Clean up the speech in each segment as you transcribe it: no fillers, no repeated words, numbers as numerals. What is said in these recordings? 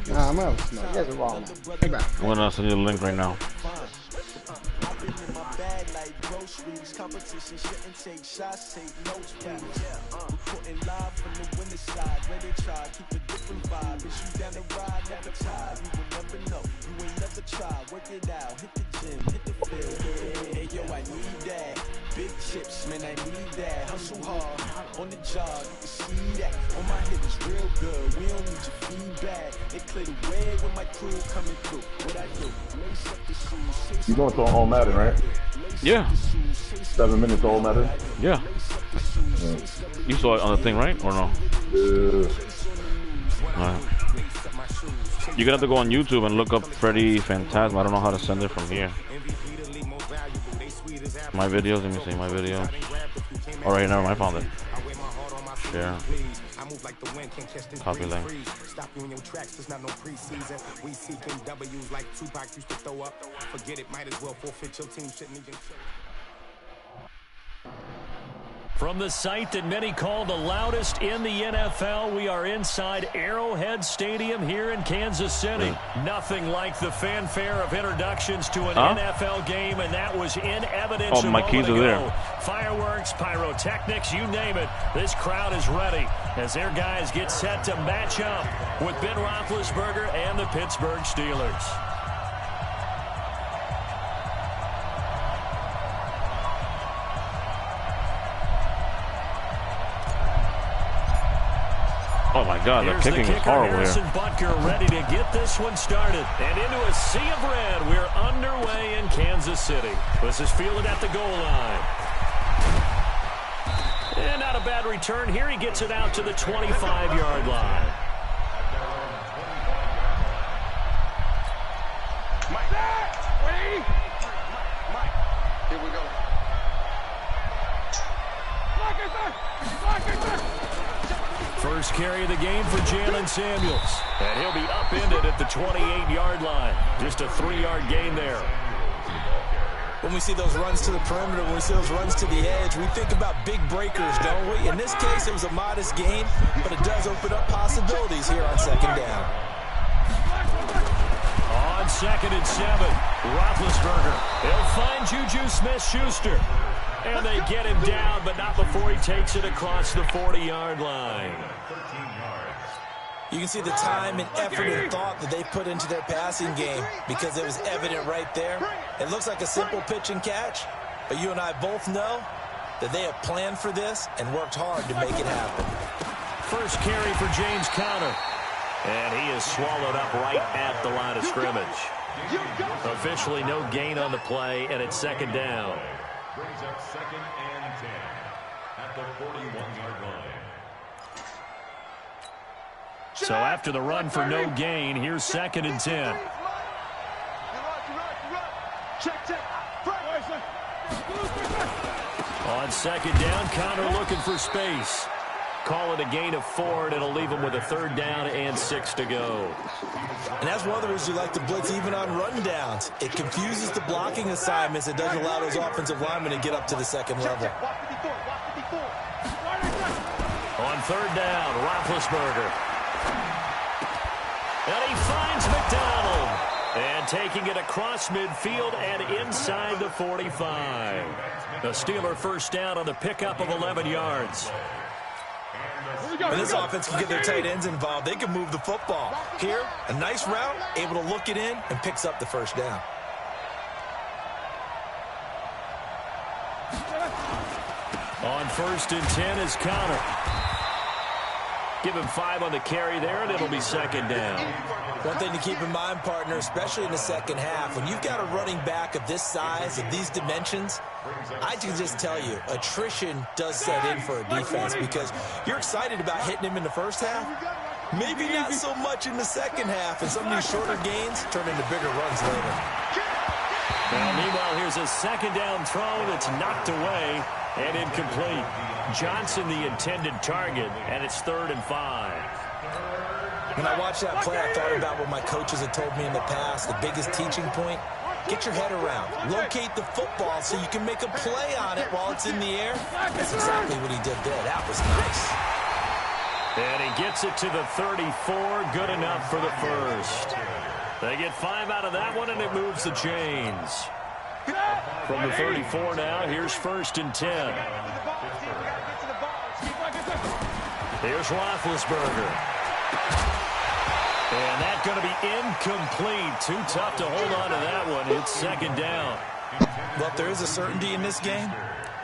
Nah, I'm gonna smoke. You guys are wrong. Hey, bro. I'm gonna send you the link right now. Groceries, competition shouldn't take shots, take notes, please. Reporting live from the winter side, ready to try, keep a different vibe. Is you down the ride, never tired, you will never know, you ain't never tried, work it out, hit the gym, hit the field. Hey yo, I need that, big chips, man, I need that, hustle hard, on the job, you can see that, on my hip is real good, we don't need your feedback, they clear the way when my crew coming through, what I do, lace up the shoes, You going to all Madden, right? Yeah. 7 minutes all Madden? Yeah. You saw it on the thing, right? Or no? Yeah. Alright. You're gonna have to go on YouTube and look up FreddiePhantasma. I don't know how to send it from here. My videos, let me see my videos. Alright, never mind, I found it. Share. Copy link. Stop you in your tracks, there's not no preseason. We seeking W's like Tupac used to throw up. Forget it, might as well forfeit your team, shouldn't even. From the site that many call the loudest in the NFL, we are inside Arrowhead Stadium here in Kansas City. Nothing like the fanfare of introductions to an NFL game, and that was in evidence. Oh, my keys are there. Fireworks, pyrotechnics, you name it. This crowd is ready as their guys get set to match up with Ben Roethlisberger and the Pittsburgh Steelers. Oh my God, the kicking is horrible here. Butker ready to get this one started. And into a sea of red, we're underway in Kansas City. This is fielded at the goal line. And not a bad return here. He gets it out to the 25-yard line. Here we go. First carry of the game for Jalen Samuels. And he'll be upended at the 28-yard line. Just a 3-yard gain there. When we see those runs to the perimeter, when we see those runs to the edge, we think about big breakers, don't we? In this case, it was a modest gain, but it does open up possibilities here on second down. On 2nd and 7, Roethlisberger. They'll find Juju Smith-Schuster. And they get him down, but not before he takes it across the 40-yard line. You can see the time and effort and thought that they put into their passing game because it was evident right there. It looks like a simple pitch and catch, but you and I both know that they have planned for this and worked hard to make it happen. First carry for James Conner. And he is swallowed up right at the line of scrimmage. Officially no gain on the play, and it's second down. Brings up 2nd and 10 at the 41-yard line. So after the run for no gain, here's 2nd and 10. On 2nd down, Conner looking for space. Call it a gain of 4, and it'll leave him with a 3rd down and 6 to go. And that's one of the reasons you like to blitz even on run downs. It confuses the blocking assignments. It doesn't allow those offensive linemen to get up to the second level. On 3rd down, Roethlisberger. And he finds McDonald. And taking it across midfield and inside the 45. The Steeler first down on the pickup of 11 yards. When this offense can get their tight ends involved, they can move the football. Here, a nice route, able to look it in, and picks up the first down. On 1st and 10 is Conner. Give him 5 on the carry there, and it'll be 2nd down. One thing to keep in mind, partner, especially in the second half, when you've got a running back of this size, of these dimensions, I can just tell you, attrition does set in for a defense because you're excited about hitting him in the first half. Maybe not so much in the second half, and some of these shorter gains turn into bigger runs later. Well, meanwhile, here's a 2nd down throw that's knocked away and incomplete. Johnson the intended target, and it's 3rd and 5. When I watched that play, I thought about what my coaches had told me in the past. The biggest teaching point, get your head around. Locate the football so you can make a play on it while it's in the air. That's exactly what he did there. That was nice. And he gets it to the 34. Good enough for the first. They get 5 out of that one, and it moves the chains. From the 34 now, here's 1st and 10. Here's Roethlisberger. And that's going to be incomplete. Too tough to hold on to that one. It's 2nd down. Well, if there is a certainty in this game,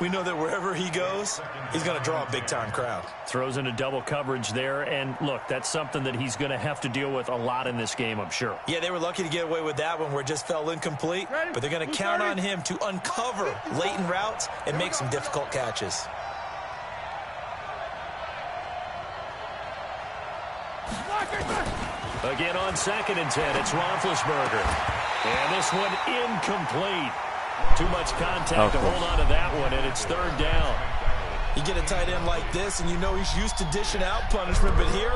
we know that wherever he goes, he's going to draw a big-time crowd. Throws into double coverage there, and look, that's something that he's going to have to deal with a lot in this game, I'm sure. Yeah, they were lucky to get away with that one where it just fell incomplete, but they're going to count on him to uncover latent routes and make some difficult catches. Again on 2nd and 10, it's Roethlisberger. And this one incomplete. Too much contact to hold on to that one, and it's 3rd down. You get a tight end like this, and you know he's used to dishing out punishment, but here,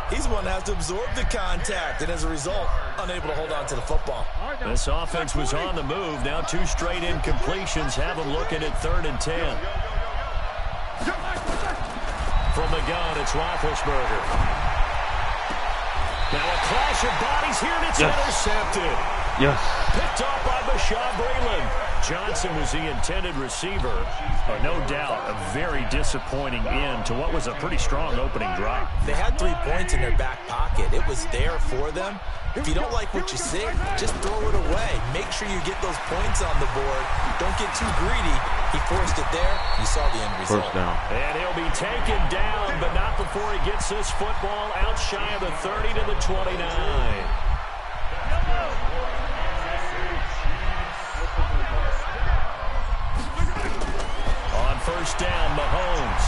he's the one that has to absorb the contact, and as a result, unable to hold on to the football. This offense was on the move. Now 2 straight incompletions have them looking at 3rd and 10. From the gun, it's Roethlisberger. Now a clash of bodies here, and it's intercepted. Yes. Picked off by Bashaud Breeland. Johnson was the intended receiver. No doubt, a very disappointing end to what was a pretty strong opening drive. They had 3 points in their back pocket. It was there for them. If you don't like what you see, just throw it away. Make sure you get those points on the board. Don't get too greedy. He forced it there. You saw the end result. First down. And he'll be taken down, but not before he gets this football out shy of the 30 to the 29. On 1st down, Mahomes.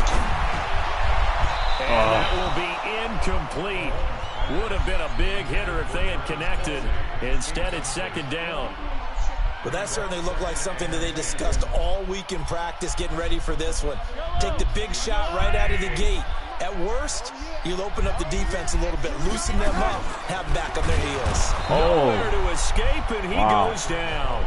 And that will be incomplete. Would have been a big hitter if they had connected. Instead, it's 2nd down. But that certainly looked like something that they discussed all week in practice, getting ready for this one. Take the big shot right out of the gate. At worst, you'll open up the defense a little bit, loosen them up, have them back on their heels. Nowhere to escape, and he goes down.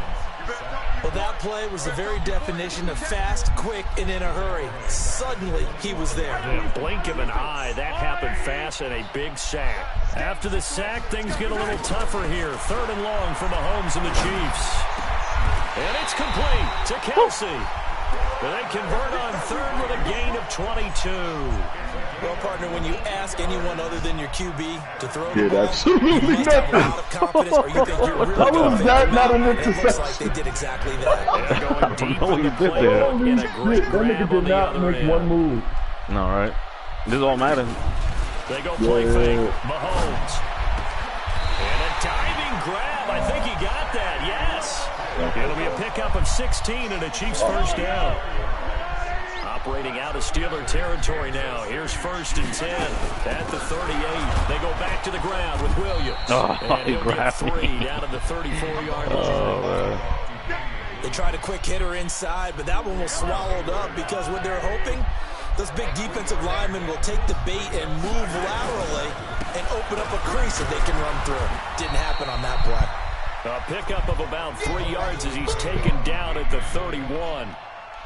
Well, that play was the very definition of fast, quick, and in a hurry. Suddenly, he was there. In a blink of an eye, that happened fast, and a big sack. After the sack, things get a little tougher here. 3rd and long for Mahomes and the Chiefs. And it's complete to Kelsey. They convert on 3rd with a gain of 22. Well, partner, when you ask anyone other than your QB to throw the ball, absolutely you must have a nothing. lot of confidence, or you think you're really How going is to that make not them an out. And it looks like interception? they did exactly that. They're going deep know in the what he did playbook, there. and a great Holy shit, that grab nigga on did the not other make end. one move. No, right? This is all Madden. They go play fake. Mahomes. And a diving grab. I think he got that. Yes. It'll be a pickup of 16 and a Chiefs 1st down. Operating out of Steeler territory now. Here's 1st and 10 at the 38. They go back to the ground with Williams. And he'll get 3 down at the 34-yard line. They tried a quick hitter inside, but that one was swallowed up because what they're hoping, those big defensive linemen will take the bait and move laterally and open up a crease that they can run through. Didn't happen on that play. A pickup of about 3 yards as he's taken down at the 31.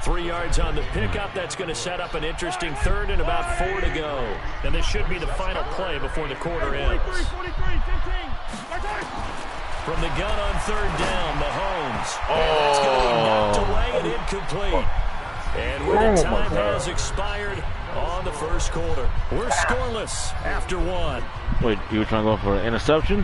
3 yards on the pickup. That's going to set up an interesting 3rd and about 4 to go. And this should be the final play before the quarter ends. From the gun on 3rd down, Mahomes. That's going to be knocked away and incomplete. And when the time has expired on the 1st quarter, we're scoreless after 1. Wait, you were trying to go for an interception?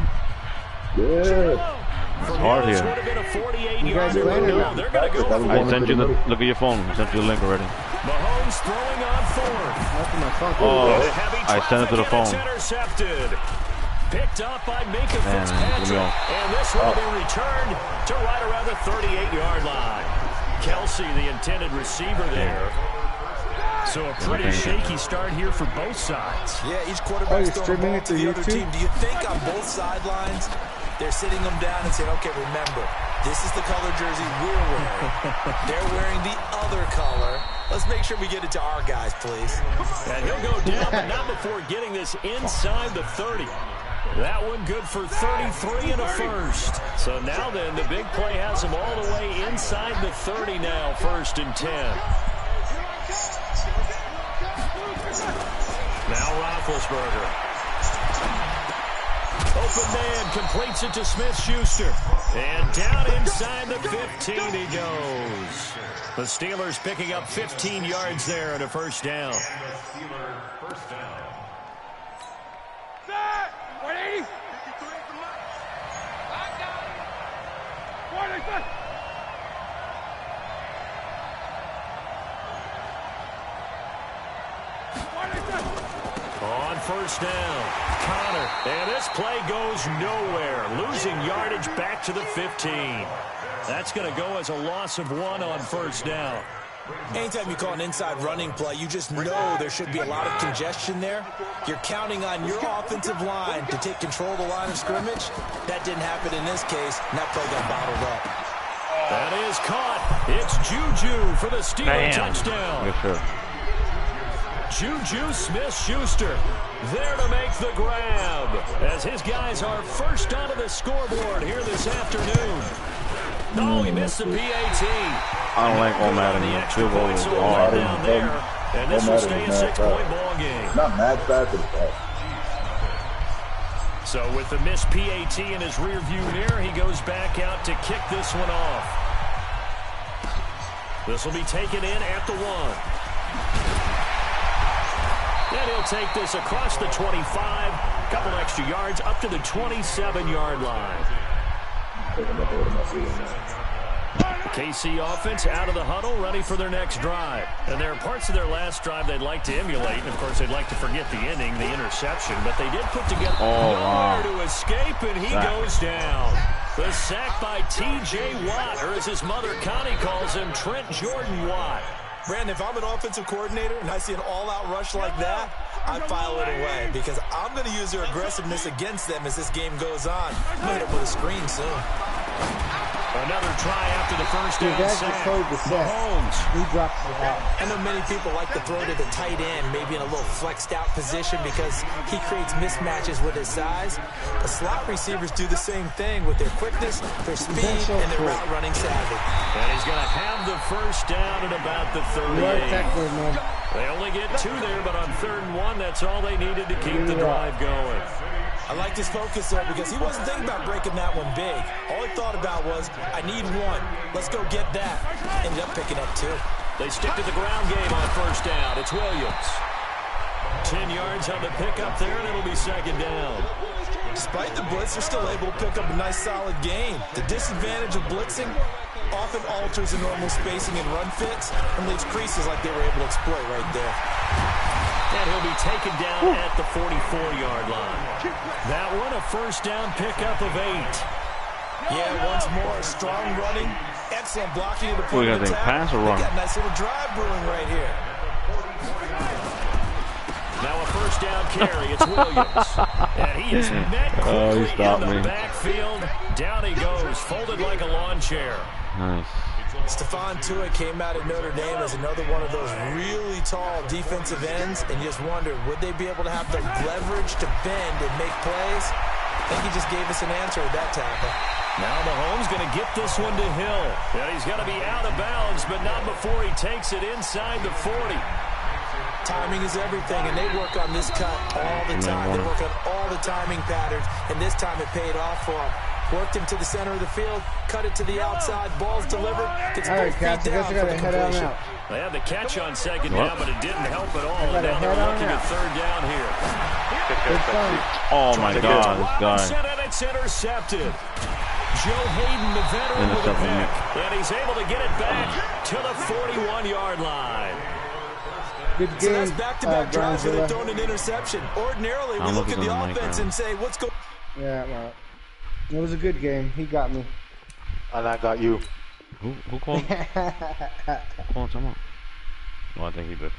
Yeah. From hard here, this here. would have been a 48-yard You guys are landing no, now. they're going to go for I it. sent you the, look at your phone. I sent you the link already. Mahomes throwing on 4th. That's my phone. Oh, And heavy I sent it to the traffic, phone. and it's intercepted. Picked up by Minka Man, Fitzpatrick. let me go. And this will be returned to right around the 38-yard line. Kelsey, the intended receiver there. So a pretty shaky start here for both sides. Yeah, each quarterback's throwing the streaming ball it to to the other YouTube? team. Do you think on both sidelines they're sitting them down and saying, okay, remember, this is the color jersey we're wearing. They're wearing the other color. Let's make sure we get it to our guys, please. And he'll go down, but not before getting this inside the 30. That one good for 33 and a 1st. So now then, the big play has him all the way inside the 30 now, 1st and 10. Now Roethlisberger. Open man completes it to Smith-Schuster. And down inside the 15 he goes. The Steelers picking up 15 yards there and a first down. First down. 180. On first down, Connor, and this play goes nowhere, losing yardage back to the 15. That's going to go as a loss of 1 on first down. Anytime you call an inside running play, you just know there should be a lot of congestion there. You're counting on your offensive line to take control of the line of scrimmage. That didn't happen in this case, and that play got bottled up. That is caught. It's Juju for the Steeler touchdown. Good shot. Juju Smith-Schuster there to make the grab as his guys are first onto the scoreboard here this afternoon. No, he missed the PAT. I don't like all Madden. The extra point, so right down there, and this will stay a 6-point ball game. Not mad fast, but fast. So with the missed PAT in his rearview mirror, he goes back out to kick this one off. This will be taken in at the 1. And he'll take this across the 25, couple extra yards up to the 27-yard line. KC offense out of the huddle, ready for their next drive. And there are parts of their last drive they'd like to emulate. And, of course, they'd like to forget the ending, the interception. But they did put together nowhere to escape, and he goes down. The sack by T.J. Watt, or as his mother Connie calls him, Trent Jordan Watt. Brandon, if I'm an offensive coordinator and I see an all-out rush like that, I file it away because I'm going to use their aggressiveness against them as this game goes on. I'm going to hit them with a screen soon. Another try after the first down sack. Mahomes. He dropped the ball. I know many people like to throw to the tight end, maybe in a little flexed out position because he creates mismatches with his size. The slot receivers do the same thing with their quickness, their speed, and their route running savvy. And he's going to have the first down at about the 38. They only get 2 there, but on 3rd and 1, that's all they needed to keep the drive going. I like his focus there because he wasn't thinking about breaking that one big. All he thought about was, I need 1. Let's go get that. Ended up picking up 2. They stick to the ground game on first down. It's Williams. 10 yards on the pickup there, and it'll be 2nd down. Despite the blitz, they're still able to pick up a nice, solid gain. The disadvantage of blitzing often alters the normal spacing and run fits and leaves creases like they were able to exploit right there. And he'll be taken down at the 44-yard line. That one, a first down pickup of 8. Yeah, once more, strong running, excellent blocking of the point of attack. Pass or run? They got a nice little drive brewing right here. Now a first down carry, it's Williams. And he is met quickly in the backfield. Down he goes, folded like a lawn chair. Nice. Stephon Tuitt came out of Notre Dame as another one of those really tall defensive ends, and you just wondered, would they be able to have the leverage to bend and make plays? I think he just gave us an answer at that tackle. Now Mahomes going to get this one to Hill. And he's going to be out of bounds, but not before he takes it inside the 40. Timing is everything, and they work on this cut all the time. They work on all the timing patterns, and this time it paid off for him. Worked him to the center of the field, cut it to the outside, ball's delivered, gets both feet down for the completion. They had the catch on 2nd down, but it didn't help at all. And now they're looking at 3rd down here. Oh my God, this guy. And it's intercepted. Joe Hayden, the veteran, with a pick. And he's able to get it back to the 41-yard line. Good game. So that's back-to-back drives where they've thrown an interception. Ordinarily, we look at the offense and say, what's going on? Yeah, well, it was a good game. He got me. And I got you. Who called? Who called someone? No, I think he did.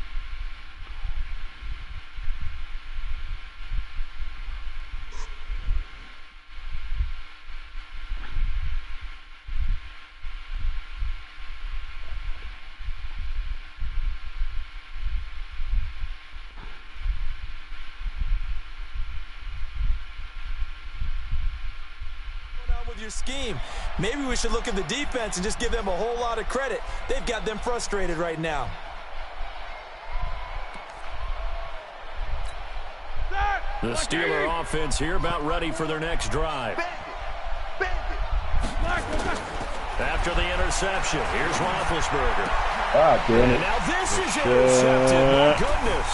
Your scheme. Maybe we should look at the defense and just give them a whole lot of credit. They've got them frustrated right now. The Steeler offense here about ready for their next drive. After the interception, here's Roethlisberger. And now this is intercepted. My goodness.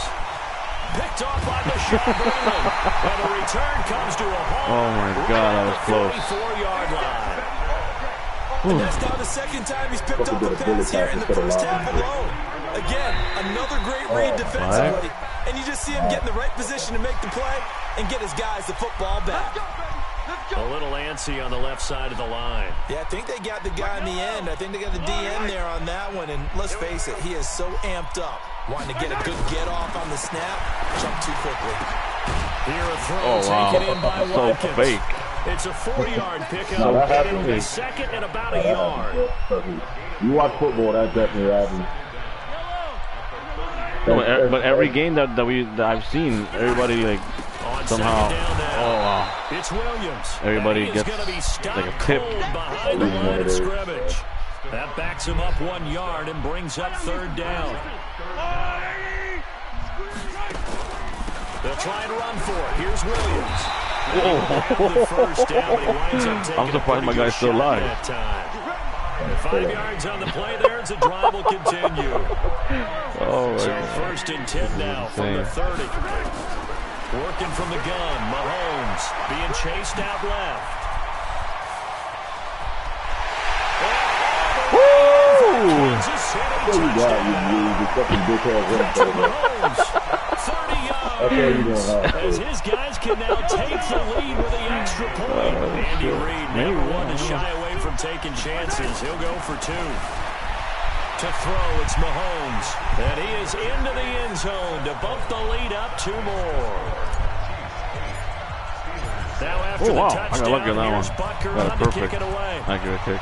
Picked off by Deshaun Berman. And the return comes to a home. Oh, my God, that was close. 44-yard line. And that's now the second time he's picked up a pass here in the first half alone. Again, another great read defensively. And you just see him get in the right position to make the play and get his guys the football back. A little antsy on the left side of the line. Yeah, I think they got the guy in the end. I think they got the DN there on that one. And let's face it, he is so amped up, wanting to get a good get-off on the snap, jump too quickly. Here a throw taken in by Watkins. Fake. It's a 4-yard pickup, and it'll be second and about a yard. You watch football, that definitely happens. But every game that I've seen, everybody like somehow. Oh wow! It's Williams. Everybody gets like a tip behind the line of scrimmage. That backs him up 1 yard and brings up third down. They'll try and run for it. Here's Williams. I'm surprised my guy's still alive. 5 yards on the play there as the drive will continue. Oh, so first and 10 now from the 30. Working from the gun, Mahomes being chased out left. Woo! Mahomes, 30 yards. As his guys can now take the lead with the extra point. Andy Reid never one to shy away from taking chances. He'll go for 2. To throw, it's Mahomes. And he is into the end zone to bump the lead up 2 more. Now after the touchdown, I got lucky on that here's one. Butker Got on a to perfect, kick it away. accurate kick.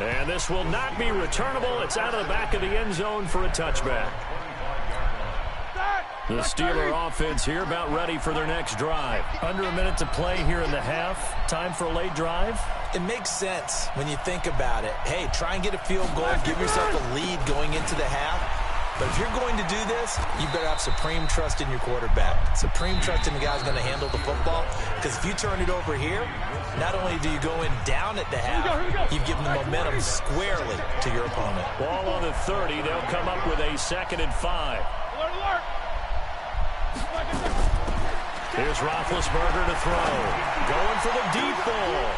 And this will not be returnable. It's out of the back of the end zone for a touchback. The Steeler offense here about ready for their next drive. Under a minute to play here in the half. Time for a late drive. It makes sense when you think about it. Hey, try and get a field goal. Give yourself a lead going into the half. But if you're going to do this, you better have supreme trust in your quarterback. Supreme trust in the guy who's going to handle the football. Because if you turn it over here, not only do you go in down at the half, you've given the momentum squarely to your opponent. Ball on the 30. They'll come up with a 2nd and 5. Here's Roethlisberger to throw. Going for the deep ball.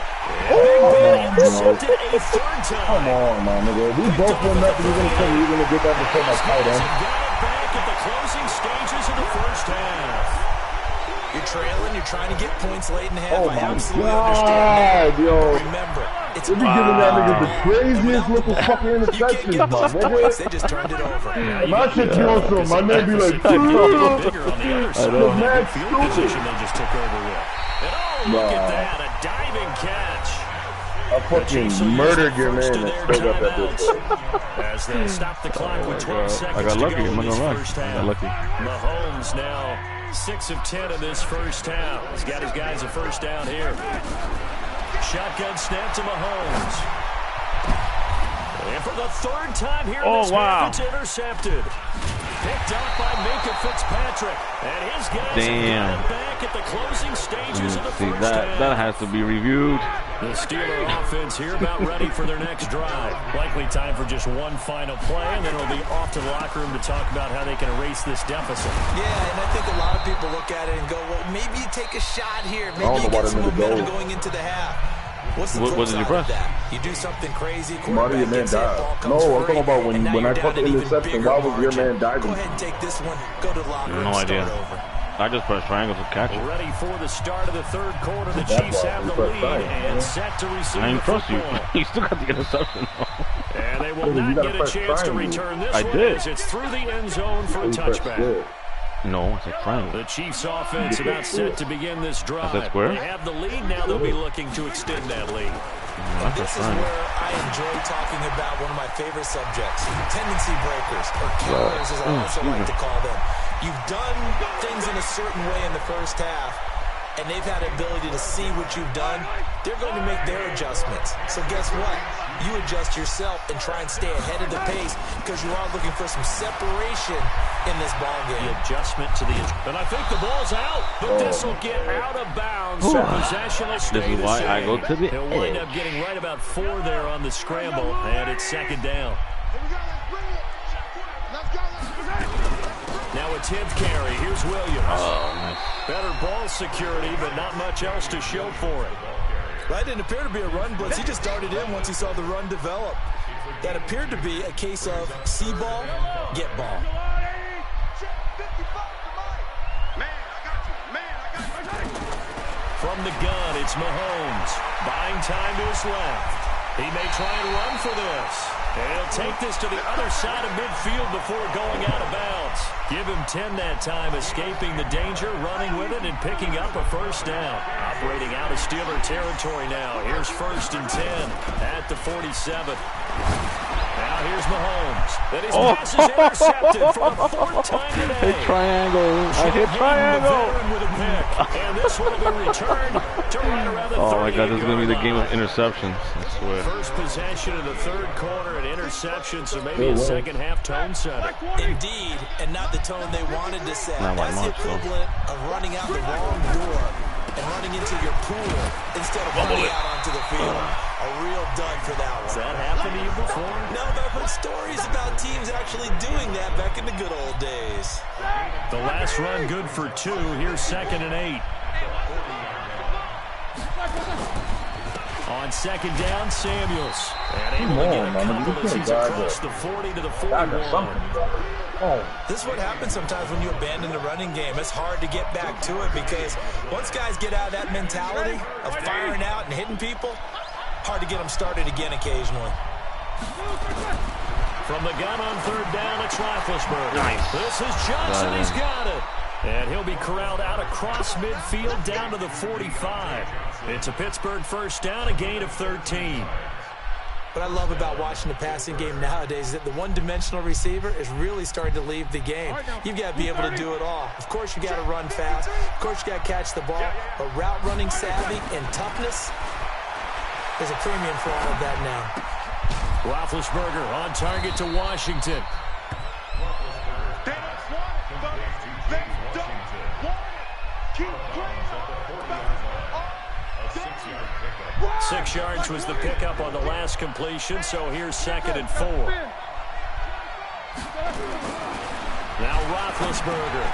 Big Ben intercepted a 3rd time. Come on, man, nigga. We both went up and you're going to tell me you're going to get that before my tight end. Got it back at the closing stages of the first half. You're trailing. You're trying to get points late in the half. Oh, I my absolutely God, understand. yo. Remember, it's They be giving that nigga the craziest looking fucking interceptions, my nigga. They just turned it over. My shit kills him. My man be like, bigger on the other side. The man Field position they just took over with. And look at that, a diving catch. I fucking murdered your man and straight up at this. As they stop the clock with 12 seconds I got lucky. to go I'm in not this gonna lie. first I half. got lucky. Mahomes now 6 of 10 in this first half. He's got his guys a first down here. Shotgun snap to Mahomes. And for the 3rd time here in this half, it's intercepted. Picked up by Minka Fitzpatrick. And his guys have got it back at the closing stages of the first half. That has to be reviewed. The Steeler offense here about ready for their next drive. Likely time for just one final play, and then it'll be off to the locker room to talk about how they can erase this deficit. Yeah, and I think a lot of people look at it and go, well, maybe you take a shot here. Maybe you get some momentum going into the half. What's the flip side of that? You do something crazy, quarterback gets hit, ball comes No, I'm talking about free, when I caught the interception, why was your man diving? Go ahead and take this one, go to the locker room, No idea. start over. I just pressed triangle to catch it. Ready for the start of the 3rd quarter. The Chiefs have the lead and set to receive I didn't the trust you. football. You still got the interception. And they will not get a chance to return this one as it's through the end zone for a touchback. No, it's a triangle. The Chiefs offense about set to begin this drive. Is that square? They have the lead now. They'll be looking to extend that lead. And this is where I enjoy talking about one of my favorite subjects, tendency breakers, or killers as I also like to call them. You've done things in a certain way in the first half, and they've had the ability to see what you've done. They're going to make their adjustments. So guess what? You adjust yourself and try and stay ahead of the pace because you are looking for some separation in this ball game. The adjustment to the... And I think the ball's out, but this will get out of bounds. So possession will stay This is why I go to the He'll wind up getting right about 4 there on the scramble, and it's second down. Now a 10th carry. Here's Williams. Oh, nice. Better ball security, but not much else to show for it. That didn't appear to be a run blitz. He just started in once he saw the run develop. That appeared to be a case of see ball, get ball. From the gun, it's Mahomes. Buying time to his left. He may try and run for this. And he'll take this to the other side of midfield before going out of bounds. Give him 10 that time, escaping the danger, running with it, and picking up a first down. Operating out of Steeler territory now. Here's 1st and 10 at the 47. Now here's Mahomes. That his pass is intercepted for the 4th time today. Hit triangle. I hit triangle. With a pick. And this will be returned to right around the 38-yard line. Oh my God, this is going to be the game of interceptions. I swear. First possession of the 3rd quarter and interception, so maybe a second half tone setter. Indeed, and not the tone they wanted to set. Not That's the equivalent of running out the wrong door and running into your pool instead of running out onto the field. A real dud for that one. Has that happened to you before? No, but I've heard stories about teams actually doing that back in the good old days. The last run good for 2. Here's 2nd and 8. On 2nd down, Samuels. And able to get a couple as he's across the 40 to the 41. This is what happens sometimes when you abandon the running game. It's hard to get back to it because once guys get out of that mentality of firing out and hitting people, hard to get them started again occasionally. From the gun on 3rd down, it's Roethlisberger. Nice. This is Johnson. He's got it. And he'll be corralled out across midfield down to the 45. It's a Pittsburgh first down, a gain of 13. What I love about watching the passing game nowadays is that the one-dimensional receiver is really starting to leave the game. You've got to be able to do it all. Of course, you got to run fast. Of course, you got to catch the ball. But route running savvy and toughness is a premium for all of that now. Roethlisberger on target to Washington. 6 yards was the pickup on the last completion, so here's 2nd and 4. Now Roethlisberger.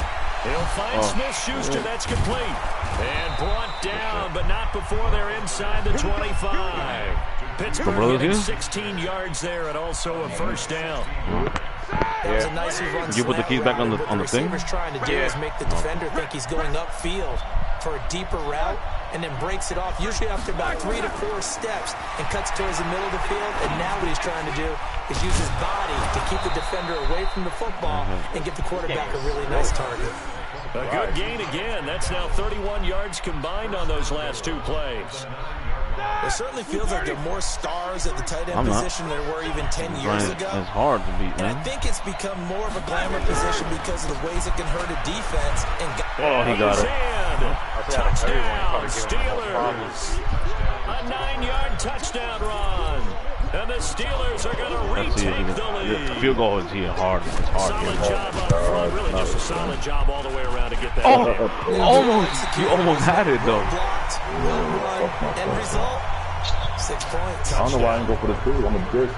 He'll find Smith-Schuster. That's complete. And brought down, but not before they're inside the 25. Pittsburgh getting 16 yards there and also a first down. That was a nice run. You put the keys back on the thing? What the receiver's trying to do is make the defender think he's going upfield for a deeper route and then breaks it off, usually after about 3 to 4 steps, and cuts towards the middle of the field. And now what he's trying to do is use his body to keep the defender away from the football and get the quarterback a really nice target. A good gain again. That's now 31 yards combined on those last 2 plays. It certainly feels like there are more stars at the tight end position than there were even 10 years ago. It's hard to beat, man. And I think it's become more of a glamour position because of the ways it can hurt a defense. And he got it. Touchdown, Steelers. A 9-yard touchdown run. And the Steelers are going to retake the lead. The field goal is here hard. It's hard. Solid job up front. Really just a solid job all the way around to get that. You almost had it, though. Blocked, well run, end result, 6 points. I don't know why I didn't go for the 2. I'm a bitch.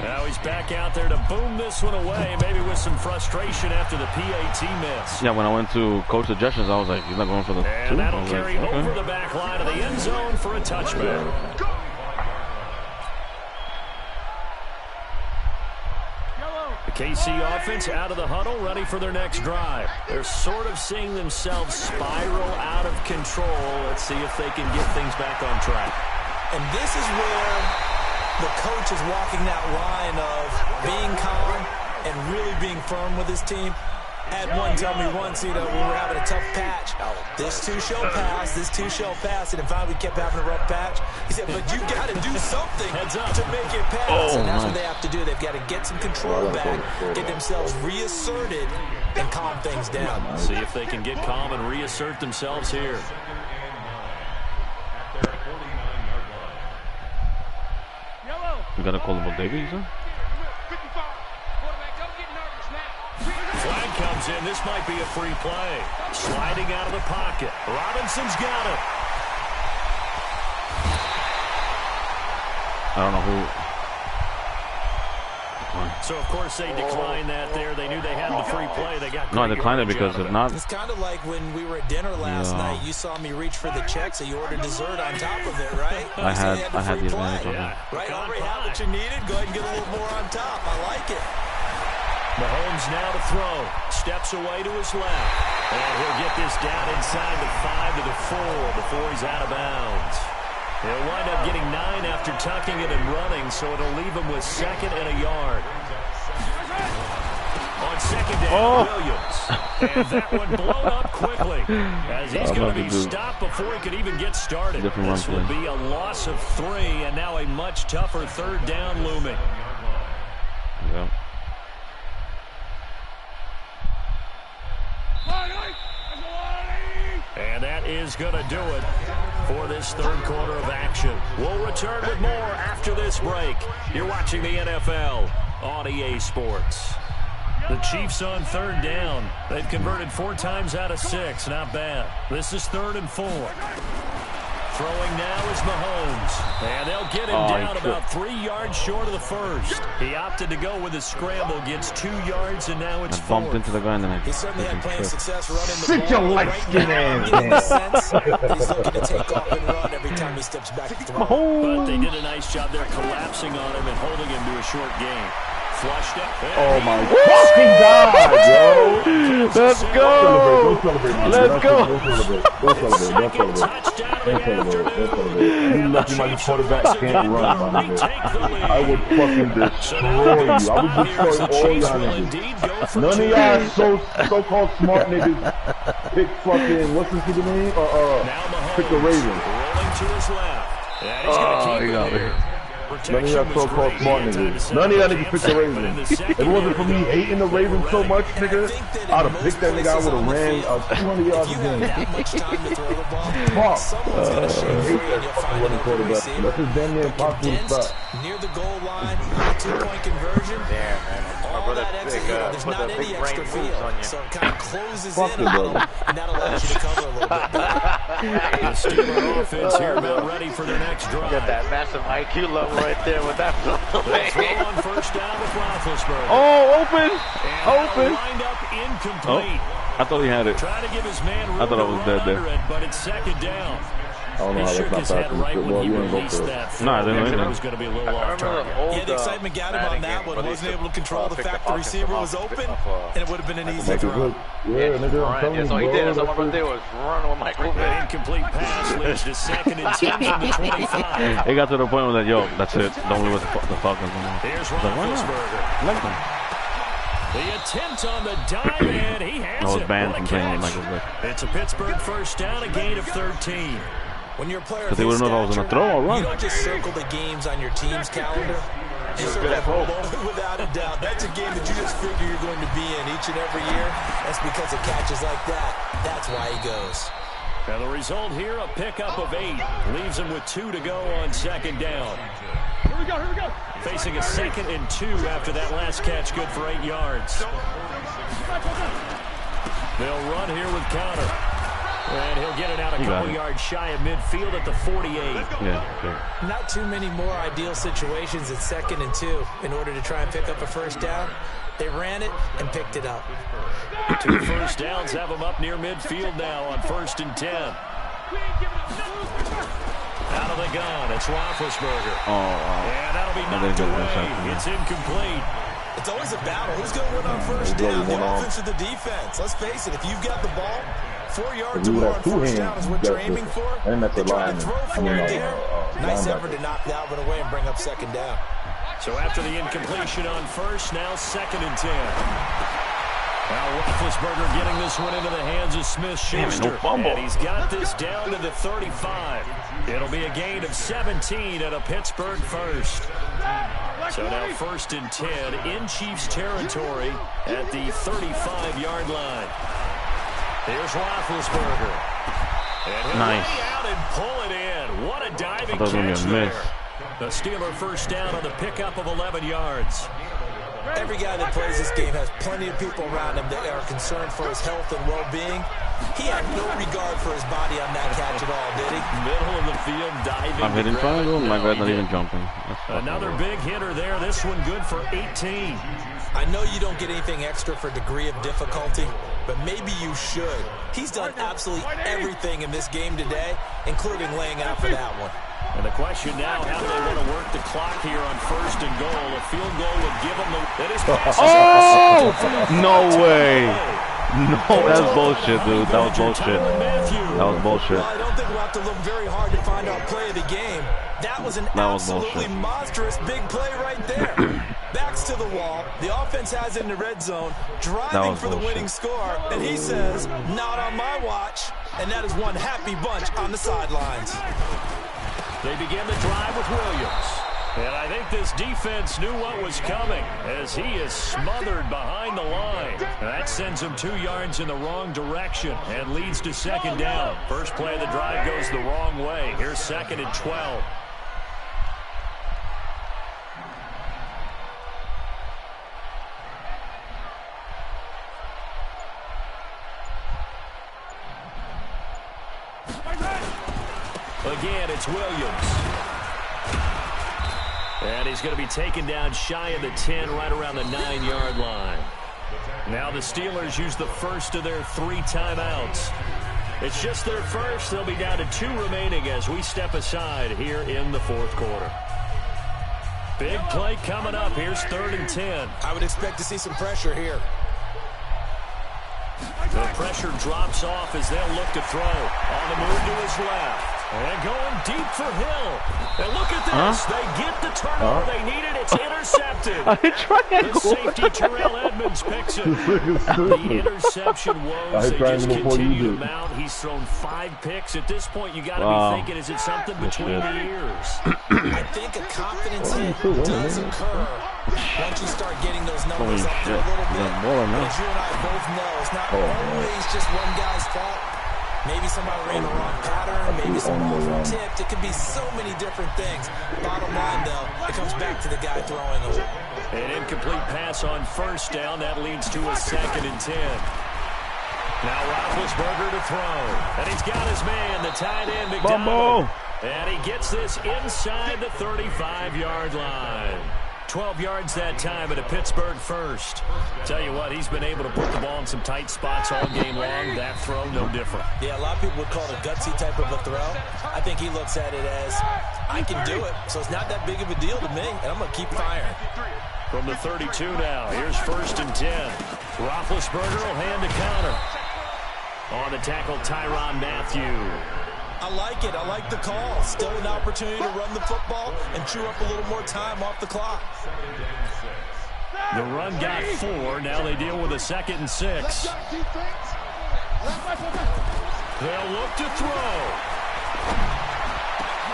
Now he's back out there to boom this one away, maybe with some frustration after the PAT miss. Yeah, when I went to coach suggestions, I was like, he's not going for the 2. And that'll carry over the back line of the end zone for a touchback. The KC offense out of the huddle, ready for their next drive. They're sort of seeing themselves spiral out of control. Let's see if they can get things back on track. And this is where the coach is walking that line of being calm and really being firm with his team. I had one tell me once, you know, we were having a tough patch. This too shall pass, this too shall pass. And then finally we kept having a rough patch. He said, but you got to do something to make it pass. And that's what they have to do. They've got to get some control back, get themselves reasserted, and calm things down. See if they can get calm and reassert themselves here. You got to call him David, you said? comes in. This might be a free play. Sliding out of the pocket. Robinson's got it. I don't know who. So, of course, they declined that there. They knew they had the free play. They got no, I declined it because if not... It's kind of like when we were at dinner last night. You saw me reach for the check, so you ordered dessert on top of it, right? I had the advantage on that. Right, already had what you needed. Go ahead and get a little more on top. I like it. Mahomes now to throw. Steps away to his left. And he'll get this down inside the 5 to the 4 before he's out of bounds. He'll wind up getting 9 after tucking it and running, so it'll leave him with 2nd and a yard. On 2nd down, Williams. And that one blown up quickly, as he's going to be stopped before he could even get started. This will be a loss of 3, and now a much tougher 3rd down looming. Yep. And that is going to do it for this 3rd quarter of action. We'll return with more after this break. You're watching the NFL on EA Sports. The Chiefs on 3rd down. They've converted 4 times out of 6. Not bad. This is 3rd and 4. Throwing now is Mahomes. And they'll get him down about 3 yards short of the first. He opted to go with a scramble, gets 2 yards, and now it's 4. Bumped into the guy and then he certainly had plenty of success running the Sit your light-skinned ass down. He's looking to take off and run every time he steps back to throw. But they did a nice job there collapsing on him and holding him to a short gain. Flushed up. Oh my fucking God, yo! Let's go! Let's go! Don't celebrate. You lucky my quarterback can't run, my nigga. I would fucking destroy you. I would destroy all y'all niggas. None of y'all so-called smart niggas pick fucking, what's his name? Pick the Ravens. Rolling to his left. And he's going to keep it here. None of y'all so-called smart niggas. None of y'all niggas picked the Ravens. If it wasn't for me hating the Ravens so much, nigga, I'd have picked that nigga. I would have ran 200 yards a game. Fuck. That's just damn near impossible to stop. Near the goal line, 2-point conversion. Damn, man. My brother there's not any extra field, so it kind of closes in on him, and that allows you to cover a little bit better. The Steelers offense here about ready for their next drive. Got that massive IQ level right there with that play. Throw on 1st down with Roethlisberger. Oh, open! Open! Lined up incomplete. Oh, I thought he had it. Trying to give his man room I thought I was dead there. But it's 2nd down. I don't know how that's not passing right football. You ain't go released for that. No, I didn't. It was going to be a little off target. Yeah, the excitement got him on that one. Wasn't able to control the fact the receiver was open, and it would have been an easy throw. Yeah, nigga, I'm telling you. That's all he did. That's all my brother did was run with Michael Vick. Incomplete pass leads to 2nd and 10 from the 25. It got to the point where yo, that's it. Don't worry about the Falcons anymore. Here's Roethlisberger. Let them. The attempt on the dive, and he has it. I was banned from playing with Michael Vick. It's a Pittsburgh 1st down, a gain of 13. When you're a player because they wouldn't know if I was going to throw or run. You don't just circle the games on your team's calendar. You circle without a doubt. That's a game that you just figure you're going to be in each and every year. That's because of catches like that. That's why he goes. And the result here, a pickup of 8. Leaves him with 2 to go on 2nd down. Here we go. Facing a 2nd and 2 after that last catch, good for 8 yards. They'll run here with counter. And he'll get it out a couple yards shy of midfield at the 48. Yeah. Not too many more ideal situations at 2nd and 2 in order to try and pick up a 1st down. They ran it and picked it up. 2 first downs have them up near midfield now on 1st and 10. Out of the gun, it's Roethlisberger. And that'll be knocked away. It's incomplete. It's always a battle. Who's going to win on 1st down, the offense or the defense? Let's face it, if you've got the ball, 4 yards or more on 1st down is what you're aiming for. They try to throw for it there. Nice effort to knock that one away and bring up 2nd down. So after the incompletion on 1st, now 2nd and 10. Now Roethlisberger getting this one into the hands of Smith-Schuster. And he's got this down to the 35. It'll be a gain of 17 at a Pittsburgh 1st. So now 1st and 10 in Chiefs territory at the 35-yard line. Here's Roethlisberger. And he'll lay out and pull it in. What a diving catch there. The Steeler 1st down on the pickup of 11 yards. Every guy that plays this game has plenty of people around him that are concerned for his health and well-being. He had no regard for his body on that catch at all, did he? Middle of the field, diving. I'm hitting triangle, my guy's not even jumping. Another big hitter there. This one good for 18. I know you don't get anything extra for degree of difficulty, but maybe you should. He's done absolutely everything in this game today, including laying out for that one. And the question now, how do they want to work the clock here on 1st and goal? A field goal would give them the... Oh! No way! No, that's bullshit, dude. That was bullshit. That was bullshit. Well, I don't think we'll have to look very hard to find our play of the game. That was an absolutely monstrous big play right there. Backs to the wall. The offense has it in the red zone, driving for the winning score. And he says, not on my watch. And that is one happy bunch on the sidelines. They begin the drive with Williams. And I think this defense knew what was coming as he is smothered behind the line. And that sends him 2 yards in the wrong direction and leads to 2nd down. First play of the drive goes the wrong way. Here's 2nd and 12. Again, it's Williams. And he's going to be taken down shy of the 10, right around the 9-yard line. Now the Steelers use the first of their 3 timeouts. It's just their first. They'll be down to 2 remaining as we step aside here in the 4th quarter. Big play coming up. Here's 3rd and 10. I would expect to see some pressure here. The pressure drops off as they'll look to throw. On the move to his left. And going deep for Hill. And look at this. They get the turnover they needed. It's intercepted. The safety, Terrell Edmonds, picks it. The interception woes, they just continue to mount. He's thrown 5 picks. At this point, you got to be thinking, is it something between the ears? I think a confidence hit does occur once you start getting those numbers up there a little bit. But as you and I both know, it's not always just one guy's fault. Maybe somebody ran the wrong pattern. Maybe some balls were tipped. It could be so many different things. Bottom line, though, it comes back to the guy throwing them. An incomplete pass on 1st down. That leads to a 2nd and 10. Now Roethlisberger to throw. And he's got his man, the tight end, McDonald. And he gets this inside the 35-yard line. 12 yards that time at a Pittsburgh first. Tell you what, he's been able to put the ball in some tight spots all game long. That throw, no different. Yeah, a lot of people would call it a gutsy type of a throw. I think he looks at it as, I can do it, so it's not that big of a deal to me, and I'm going to keep firing. From the 32 now, here's 1st and 10. Roethlisberger will hand to counter. On the tackle, Tyrann Mathieu. I like it. I like the call. Still an opportunity to run the football and chew up a little more time off the clock. The run got 4. Now they deal with a 2nd and 6. They'll look to throw.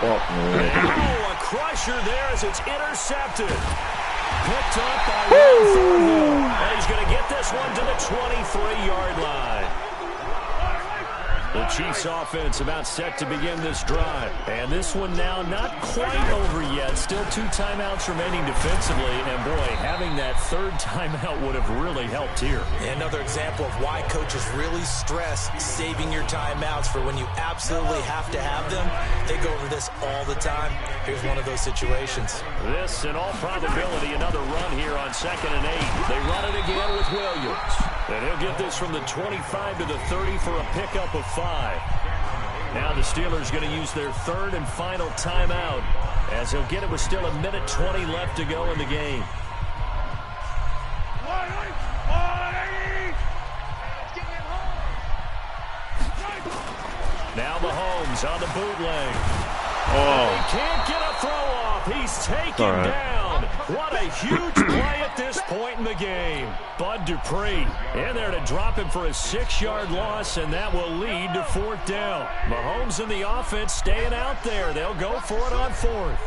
Oh, a crusher there as it's intercepted. Picked up by Will Thornhill. And he's going to get this one to the 23-yard line. The Chiefs offense about set to begin this drive. And this one now not quite over yet. Still 2 timeouts remaining defensively. And boy, having that 3rd timeout would have really helped here. Another example of why coaches really stress saving your timeouts for when you absolutely have to have them. They go over this all the time. Here's one of those situations. This, in all probability, another run here on 2nd and 8. They run it again with Williams. And he'll get this from the 25 to the 30 for a pickup of 5. Now the Steelers going to use their 3rd and final timeout as he'll get it with still 1:20 left to go in the game. Now Mahomes on the bootleg. He can't get a throw off. He's taken down. What a huge play at this point in the game. Bud Dupree in there to drop him for a 6-yard loss, and that will lead to 4th down. Mahomes and the offense staying out there. They'll go for it on 4th.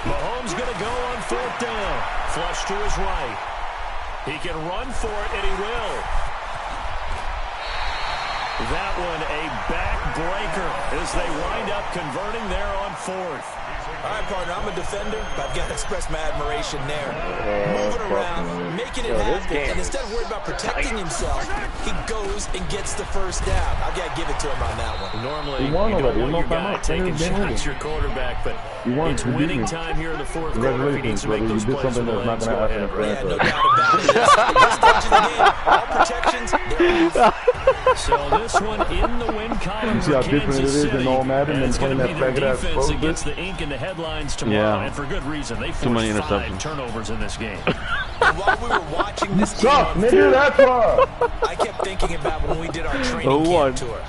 Mahomes going to go on 4th down. Flush to his right. He can run for it, and he will. That one a backbreaker as they wind up converting there on 4th. All right, partner, I'm a defender, but I've got to express my admiration there. Moving around, making it happen, and instead of worried about protecting himself, he goes and gets the first down. I've got to give it to him on that one. Normally, you don't want your guy taking shots, your quarterback, but it's winning time here in the 4th quarter if he needs to make those plays for the Lions. Go ahead. Yeah, no doubt about it. This stage of the game, all protections, they're So this one in the win column You see how different it is in all Madden and playing that faggot-ass defense that pro gets bit? the ink in the headlines tomorrow, Yeah. and for good reason. They Too many forced 5 interceptions. turnovers in this game. And while we were watching this game, Suck, nigga, that's why. I kept thinking about when we did our training Who won? camp tour.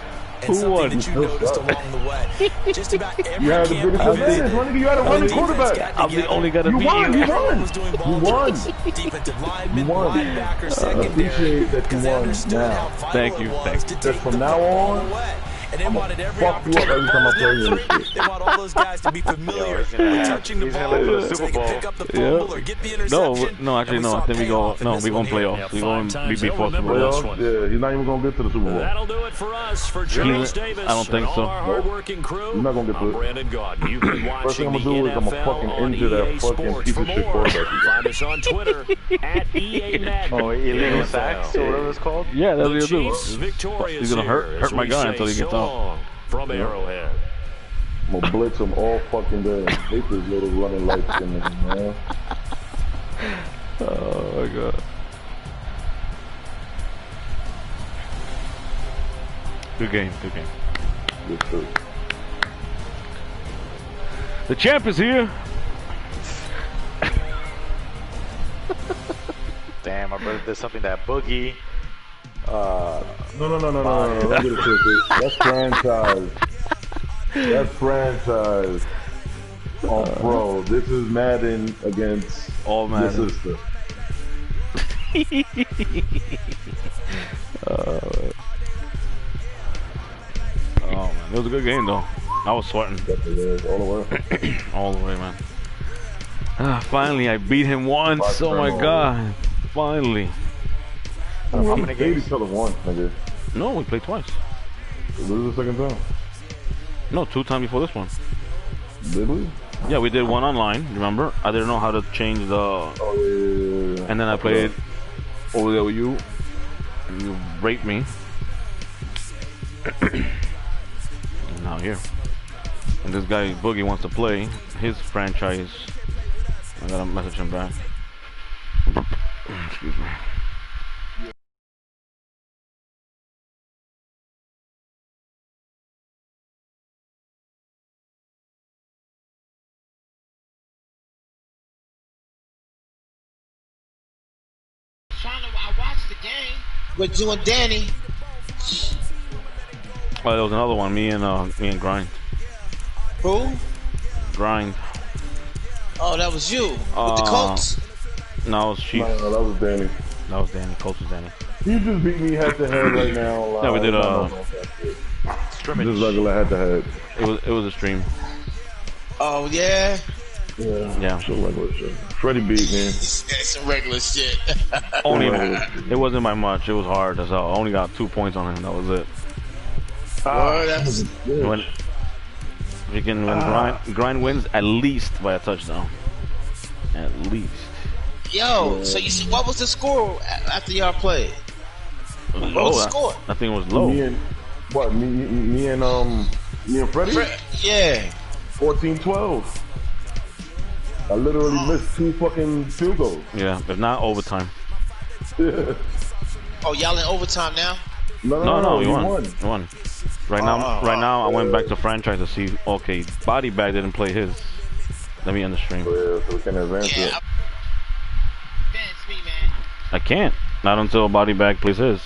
And Who something won? that you noticed along the way. Just about every You had the camp biggest we visited, advantage, my nigga. You had a running quarterback. I'm the only guy to You beat won, you Everyone won. was doing You ball won. drills, defensive linemen, You won. linebacker, I secondary. appreciate that you Because they won understood now. how vital Thank you, it was thank to you. take From the now ball on, away. And they wanted every fuck you up every time I play you and opportunity. shit. They want all those guys to be familiar he's gonna with have- touching the he's ball gonna live for the so they Super can Bowl. pick up the fumble or get the No, interception. no, actually, And we no. saw I think we go. payoff in No, this we one gonna here. playoffs. Yeah, We 5 going times be they'll before Super remember Bowl. this Playoffs? one. Yeah, he's not even gonna get to the Super Bowl. That'll do it for us. For Charles Davis I don't think and all so. our hardworking crew, You're not gonna get I'm to it. Brandon Gaudin. You've been First thing watching I'm the gonna do is I'm gonna NFL fucking on injure that EA fucking Sports. piece For of shit more, quarterback. find us on Twitter at EA Madden. Oh, illegal sacks or whatever it's called? Yeah, that's The what he'll do. Chiefs victorious He's gonna here hurt as my we guy say until he gets so out. long from Arrowhead. I'm gonna blitz him all fucking day. Hate this little running light skin nigga, man. Oh my god. Good game. Good game. Good too. The champ is here. Damn, my brother did something that boogie. No. Don't get it twisted. That's franchise. That's franchise. Oh, bro, this is Madden against All your Madden. sister. Oh man, it was a good game though. I was sweating All the way. all the way, man. Finally, I beat him once. Oh my god! Finally. How many Played games? each other once, nigga. No, we played twice. This is the second time. No, 2 times before this one. Did we? Yeah, we did one online. Remember? I didn't know how to change the. Oh yeah. And then I played over there with you, and you raped me. And now here. And this guy Boogie wants to play his franchise. I gotta message him back. Excuse me. I watched the game with you and Danny. Oh, there was another one. Me and Grind. Who? Grind. Oh, that was you with the Colts. No, it was Chief. No, that was Danny. That was Danny. Coach was Danny. You just beat me head to head right now. Yeah, we did Scrimmage. Just regular head to head. it was a stream. Oh yeah, Yeah. So regular shit. Freddie beat me. it's some regular shit. Only it wasn't by much. It was hard as hell. I only got 2 points on him. That was it. Oh, that's When Grind wins at least by a touchdown. At least. yo. So you see, what was the score after y'all played? It was What was low. the score? I think it was low. Me and Freddie? Yeah. 14-12. I literally missed 2 fucking field goals. Yeah, if not overtime. Oh, y'all in overtime now? No, we you won. We won. Right now, I went back to franchise to see. Okay, Body Bag didn't play his. Let me end the stream. Yeah, so we can advance it. Advance me, man. I can't. Not until Body Bag plays his.